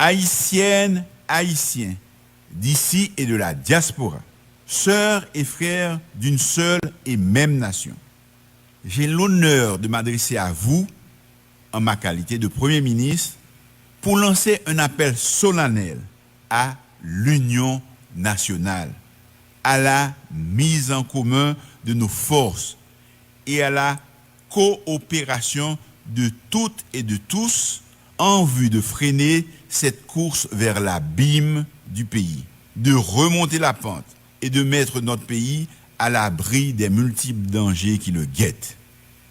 Haïtiennes, Haïtiens, d'ici et de la diaspora, sœurs et frères d'une seule et même nation. J'ai l'honneur de m'adresser à vous, en ma qualité de Premier ministre, pour lancer un appel solennel à l'union nationale, à la mise en commun de nos forces et à la coopération de toutes et de tous en vue de freiner cette course vers l'abîme du pays, de remonter la pente et de mettre notre pays à l'abri des multiples dangers qui le guettent.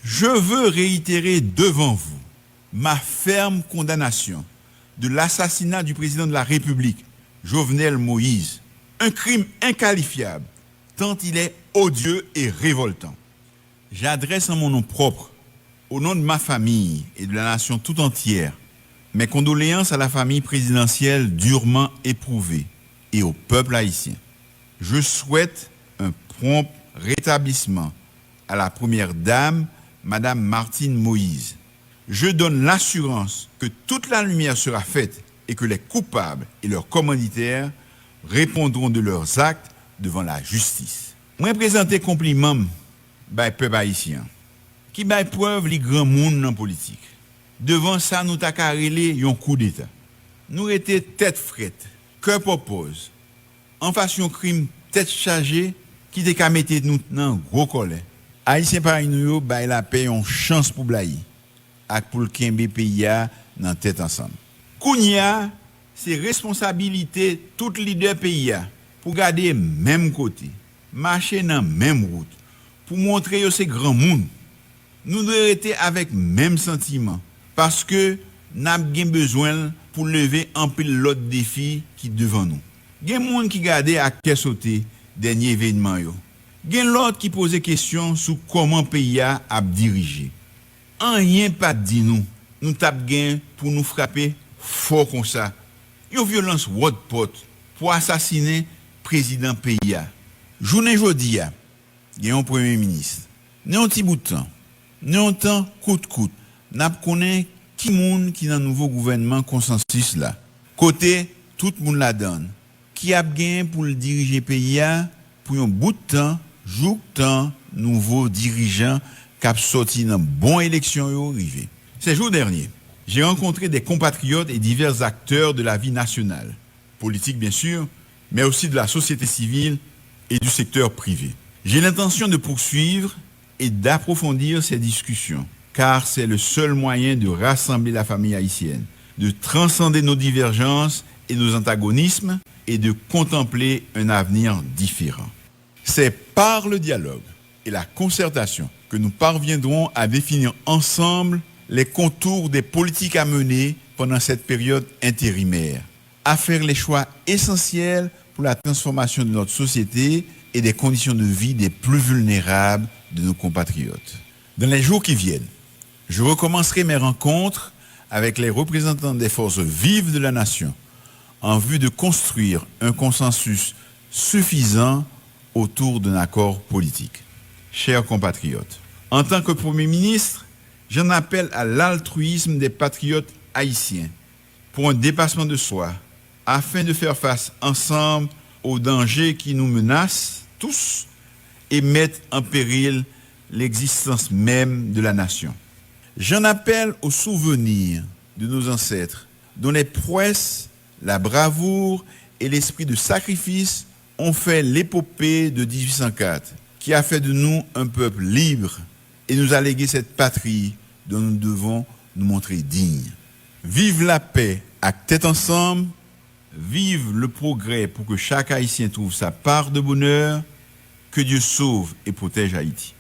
Je veux réitérer devant vous ma ferme condamnation de l'assassinat du président de la République, Jovenel Moïse, un crime inqualifiable, tant il est odieux et révoltant. J'adresse en mon nom propre, au nom de ma famille et de la nation tout entière, mes condoléances à la famille présidentielle durement éprouvée et au peuple haïtien. Je souhaite un prompt rétablissement à la première dame, Madame Martine Moïse. Je donne l'assurance que toute la lumière sera faite et que les coupables et leurs commanditaires répondront de leurs actes devant la justice. Moi présenter compliment by peuple haïtien qui by preuve les grands monde dans politique. Devant ça nous t'a carrelé un coup d'état. Nous étions tête frette, cœur propose. En faisant un crime tête chargée qui te ka mette nous dans gros colère. Haïtien par nous bay la paix une chance pour blaye ak pour le kembe pays dans tête ensemble. Kounya c'est responsabilité tout leader pays pour garder même côté, marcher dans même route pour montrer yo ces grands monde. Nous devons être avec même sentiment parce que n'a bien besoin pour lever un pile l'autre défi qui devant nous. Gen monde qui garder à quai sauter dernier événement yo. Gen l'autre qui pose question sur comment pays a dirigé. Rien pas dit nous tape gain pour nous frapper fort comme ça. Une violence wot pot pour assassiner président pays a. Journée jodi a, gen un premier ministre. Nan petit bout de temps. Nan temps coûte n'a connaît qui monde qui dans nouveau gouvernement consensus là. Côté tout monde la donne. Qui a gain pour le diriger pays a pour un bout de temps, jour temps nouveau dirigeant cap sorti dans bon élection yo rivé. Ces jours derniers, j'ai rencontré des compatriotes et divers acteurs de la vie nationale, politique bien sûr, mais aussi de la société civile et du secteur privé. J'ai l'intention de poursuivre et d'approfondir ces discussions, car c'est le seul moyen de rassembler la famille haïtienne, de transcender nos divergences et nos antagonismes et de contempler un avenir différent. C'est par le dialogue et la concertation que nous parviendrons à définir ensemble les contours des politiques à mener pendant cette période intérimaire, à faire les choix essentiels pour la transformation de notre société et des conditions de vie des plus vulnérables de nos compatriotes. Dans les jours qui viennent, je recommencerai mes rencontres avec les représentants des forces vives de la nation en vue de construire un consensus suffisant autour d'un accord politique. Chers compatriotes, en tant que Premier ministre, j'en appelle à l'altruisme des patriotes haïtiens pour un dépassement de soi afin de faire face ensemble aux dangers qui nous menacent tous et mettent en péril l'existence même de la nation. J'en appelle au souvenir de nos ancêtres dont les prouesses, la bravoure et l'esprit de sacrifice ont fait l'épopée de 1804 qui a fait de nous un peuple libre et nous a légué cette patrie dont nous devons nous montrer dignes. Vive la paix à tête ensemble, vive le progrès pour que chaque Haïtien trouve sa part de bonheur, que Dieu sauve et protège Haïti.